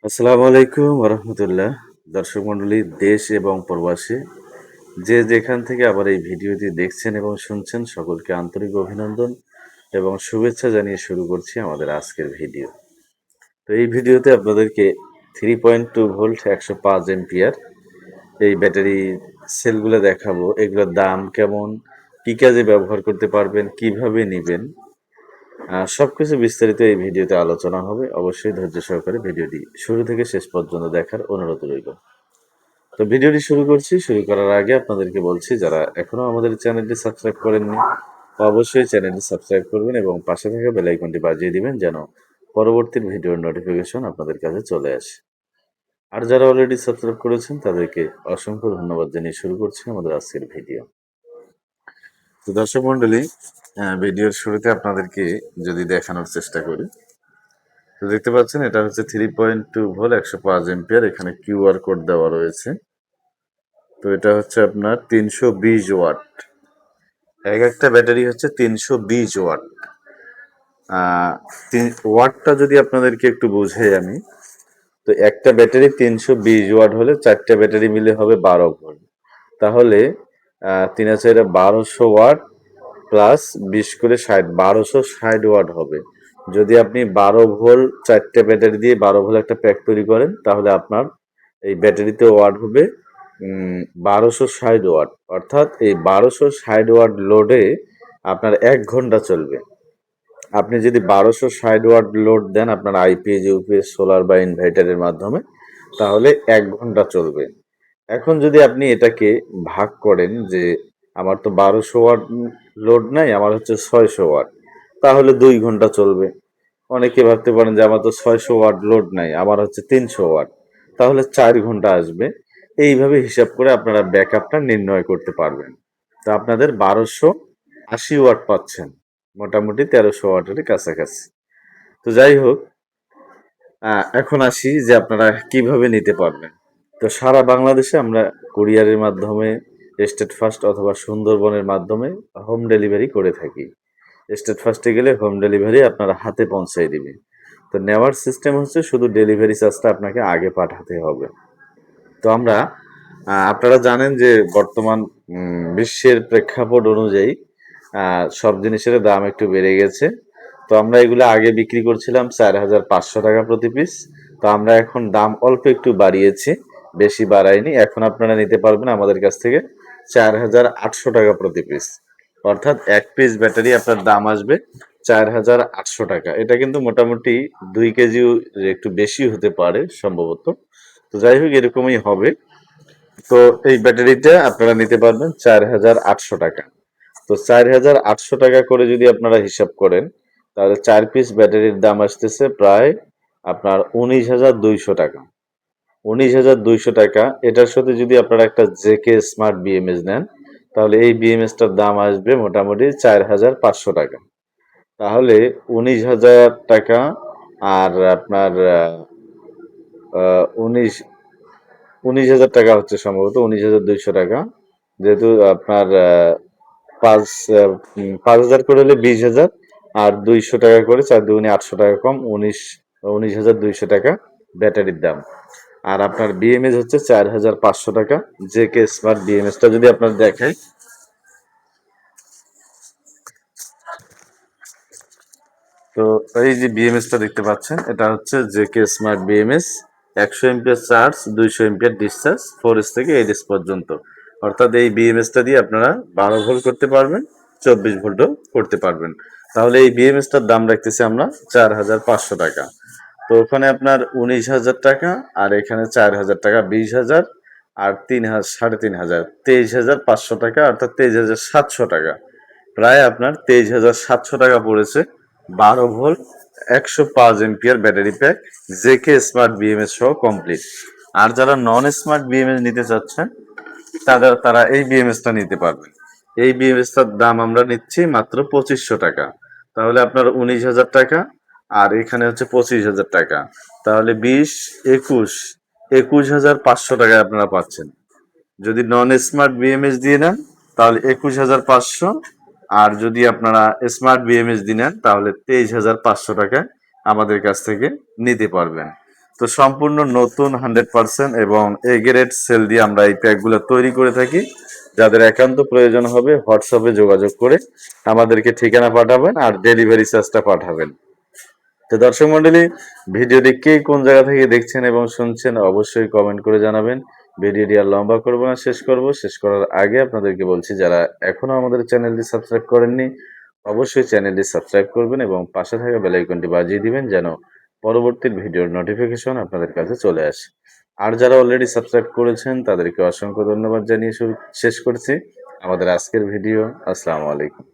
আসসালামু আলাইকুম রহমতুল্লাহ। দর্শক মণ্ডলী দেশ এবং প্রবাসী যে যেখান থেকে আবার এই ভিডিওটি দেখছেন এবং শুনছেন সকলকে আন্তরিক অভিনন্দন এবং শুভেচ্ছা জানিয়ে শুরু করছি আমাদের আজকের ভিডিও। তো এই ভিডিওতে আপনাদেরকে 3.2 ভোল্ট 105 এম্পিয়ার এই ব্যাটারি সেলগুলো দেখাবো। এগুলোর দাম কেমন, কী কাজে ব্যবহার করতে পারবেন, কিভাবে নেবেন, সবকিছু বিস্তারিত এই ভিডিওতে আলোচনা হবে। অবশ্যই ধৈর্য সহকারে ভিডিওটি শুরু থেকে শেষ পর্যন্ত দেখার অনুরোধ রইল। তো ভিডিওটি শুরু করছি। শুরু করার আগে আপনাদেরকে বলছি, যারা এখনো আমাদের চ্যানেলটি সাবস্ক্রাইব করেননি অবশ্যই চ্যানেলটি সাবস্ক্রাইব করবেন এবং পাশে থাকা বেল আইকনটি বাজিয়ে দিবেন যেন পরবর্তী ভিডিওর নোটিফিকেশন আপনাদের কাছে চলে আসে। আর যারা অলরেডি সাবস্ক্রাইব করেছেন তাদেরকে অসংখ্য ধন্যবাদ জানিয়ে শুরু করছি আমাদের আজকের ভিডিও। তো দর্শক মন্ডলী, ভিডিওর শুরুতে আপনাদেরকে যদি দেখানোর চেষ্টা করি, তো দেখতে পাচ্ছেন এটা হচ্ছে 3.2 ভোল্ট 105 এম্পিয়ার। এখানে কিউআর কোড দেওয়া রয়েছে। তো এটা হচ্ছে আপনার 320 ওয়াট। এক একটা ব্যাটারি হচ্ছে 320 ওয়াট। ওয়াটটা যদি আপনাদেরকে একটু বুঝাই আমি, তো একটা ব্যাটারি 320 ওয়াট হলে চারটা ব্যাটারি মিলে হবে 12 ভোল্ট। তাহলে 3×4=1200 ওয়াট প্লাস 20 করে 60, 1260 ওয়াট হবে। যদি আপনি 12 ভোল্ট চারটে ব্যাটারি দিয়ে 12 ভোল্ট একটা প্যাক তৈরি করেন, তাহলে আপনার এই ব্যাটারিতে ওয়াট হবে 1260 ওয়াট। অর্থাৎ এই 1260 ওয়াট লোডে আপনার 1 ঘন্টা চলবে। আপনি যদি 1260 ওয়াট লোড দেন আপনার আইপিএস, ইউপিএস, সোলার বা ইনভার্টারের মাধ্যমে, তাহলে 1 ঘন্টা চলবে। এখন যদি আপনি এটাকে ভাগ করেন যে আমার তো 1200 ওয়াট লোড নাই, আমার হচ্ছে 600 ওয়াট, তাহলে 2 ঘন্টা চলবে। অনেকে ভাবতে পারেন যে আমার তো 600 ওয়াট লোড নাই, আমার হচ্ছে 300 ওয়াট, তাহলে 4 ঘন্টা আসবে। এইভাবে হিসাব করে আপনারা ব্যাকআপটা নির্ণয় করতে পারবেন। তো আপনাদের 1280 ওয়াট পাচ্ছেন, মোটামুটি 1300 ওয়াটের কাছাকাছি। তো যাই হোক, এখন আসি যে আপনারা কিভাবে নিতে পারবেন। তো সারা বাংলাদেশে আমরা কুরিয়ারের মাধ্যমে, স্টেট ফার্স্ট অথবা সুন্দরবনের মাধ্যমে হোম ডেলিভারি করে থাকি। স্টেট ফার্স্টে গেলে হোম ডেলিভারি আপনারা হাতে পৌঁছায় দিবে। তো নেওয়ার সিস্টেম হচ্ছে শুধু ডেলিভারি চার্জটা আপনাকে আগে পাঠাতে হবে। তো আমরা আপনারা জানেন যে বর্তমান বিশ্বের প্রেক্ষাপট অনুযায়ী সব জিনিসের দাম একটু বেড়ে গেছে। তো আমরা এগুলো আগে বিক্রি করছিলাম 4500 টাকা প্রতি পিস। তো আমরা এখন দাম অল্প একটু বাড়িয়েছি, বেশি বাড়াইনি। এখন আপনারা নিতে পারবেন আমাদের কাছ থেকে 4800 টাকা প্রতি পিস। অর্থাৎ এক পিস ব্যাটারি আপনার দাম আসবে 4800 টাকা। এটা কিন্তু মোটামুটি 2 কেজি একটু বেশি হতে পারে সম্ভবত। তো যাই হোক, এরকমই হবে। তো এই ব্যাটারিটা আপনারা নিতে পারবেন 4800 টাকা। তো 4800 টাকা করে যদি আপনারা হিসাব করেন, তাহলে 4 পিস ব্যাটারির দাম আসতেছে প্রায় আপনার 19,200 টাকা। 19,200 টাকা। এটার সাথে যদি আপনারা একটা জেকে স্মার্ট বিএমএস নেন, তাহলে এই বিএমএসটার দাম আসবে মোটামুটি 4500 টাকা। তাহলে 19,000 টাকা আর আপনার 19 19,000 টাকা হচ্ছে সম্ভবত, 19,200 টাকা। যেহেতু আপনার 5,000 করে হলে 20,000, আর 200 টাকা করে 4 দুগুণে 800 টাকা কম, 19,200 টাকা ব্যাটারির দাম। আর আপনার বিএমএস হচ্ছে 4,500 টাকা। জে কে স্মার্ট বিএমএসটা যদি আপনার দেখাই, তো এই যে বিএমএসটা দেখতে পাচ্ছেন, এটা হচ্ছে J K smart BMS. 100 ampere charge, 200 ampere discharge, 4S থেকে 8S পর্যন্ত। অর্থাৎ এই বিএমএসটা দিয়ে আপনারা 12 ভোল্ট করতে পারবেন, 24 ভোল্টও করতে পারবেন। তাহলে এই বিএমএসটার দাম রাখতেছি আমরা 4,500 টাকা। তো ওখানে আপনার 19,000 টাকা, আর এখানে 4,000 টাকা, 20,000, আর 3,000, 3,500, 23,500 টাকা, অর্থাৎ 23,700 টাকা। প্রায় আপনার 23,700 টাকা পড়েছে 12 volt 105 ampere battery pack, JK smart BMS সহ কমপ্লিট। আর যারা নন স্মার্ট বিএমএস নিতে চাচ্ছেন, তারা এই বিএমএসটা নিতে পারবেন। এই বিএমএসটার দাম আমরা নিচ্ছি মাত্র 2500 টাকা। তাহলে আপনার 19,000 টাকা, আর এখানে হচ্ছে 25,000 টাকা। তাহলে 20, 21, 21,500 টাকায় আপনারা পাচ্ছেন। যদি নন স্মার্ট বিএমএস দিয়ে নেন তাহলে 21,500, আর যদি আপনারা স্মার্ট বিএমএস দিয়ে নেন তাহলে 23,500 টাকায় আমাদের কাছ থেকে নিতে পারবেন। তো সম্পূর্ণ নতুন 100% এবং এ গ্রেড সেল দিয়ে আমরা এই প্যাকগুলো তৈরি করে থাকি। যাদের একান্ত প্রয়োজন হবে হোয়াটসঅ্যাপে যোগাযোগ করে আমাদেরকে ঠিকানা পাঠাবেন আর ডেলিভারি চার্জটা পাঠাবেন। তো দর্শক মন্ডলী, ভিডিওটি কে কোন জায়গা থেকে দেখছেন এবং শুনছেন অবশ্যই কমেন্ট করে জানাবেন। ভিডিওটি আর লম্বা করব না, শেষ করার আগে আপনাদেরকে বলছি, যারা এখনো আমাদের চ্যানেলটি সাবস্ক্রাইব করেননি অবশ্যই চ্যানেলটি সাবস্ক্রাইব করবেন এবং পাশে থাকা বেল আইকনটি বাজিয়ে দিবেন যেন পরবর্তী ভিডিওর নোটিফিকেশন আপনাদের কাছে চলে আসে। আর যারা অলরেডি সাবস্ক্রাইব করেছেন তাদেরকে অসংখ্য ধন্যবাদ জানিয়ে শেষ করছি আমাদের আজকের ভিডিও। আসসালামু আলাইকুম।